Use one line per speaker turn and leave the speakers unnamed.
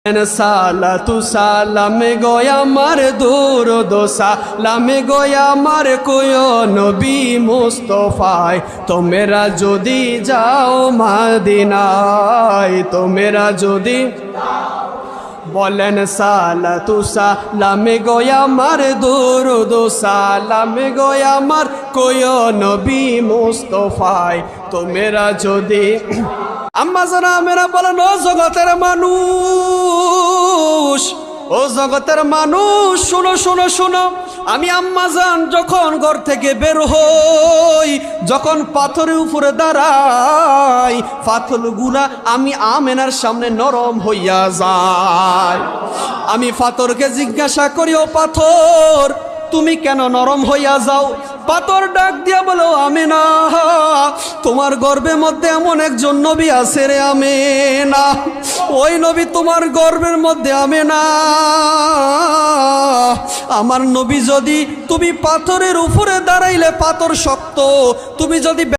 সালাতু সালাম গোয়া আমার দুরুদ সালাম গোয়া আমার কোয় নবী মুস্তফায় তোমরা যদি যাও মদিনায় তোমরা যদি বলেন সালাতু সালাম গোয়া আমার দুরুদ সালাম গোয়া আমার কোয় নবী মুস্তফায় তোমরা যদি আম্মা জানা মেরা বলেন ও জগতের মানুষ ও জগতের মানুষ শোনো শোনো শোনো আমি আম্মাজান যখন ঘর থেকে বের হই যখন পাথরের উপরে দাঁড়াই পাথরগুলা আমি আমেনার সামনে নরম হইয়া যায় আমি পাথরকে জিজ্ঞাসা করি ও পাথর তুমি কেন নরম হইয়া যাও পাথর ডাক দিয়া বলো আমেনা তোমার গর্ভের মধ্যে এমন একজন নবী আছে রে আমেনা ওই নবী তোমার গর্ভের মধ্যে আমেনা আমার নবী যদি তুমি পাথরের উপরে দাঁড়াইলে পাথর শক্ত তুমি যদি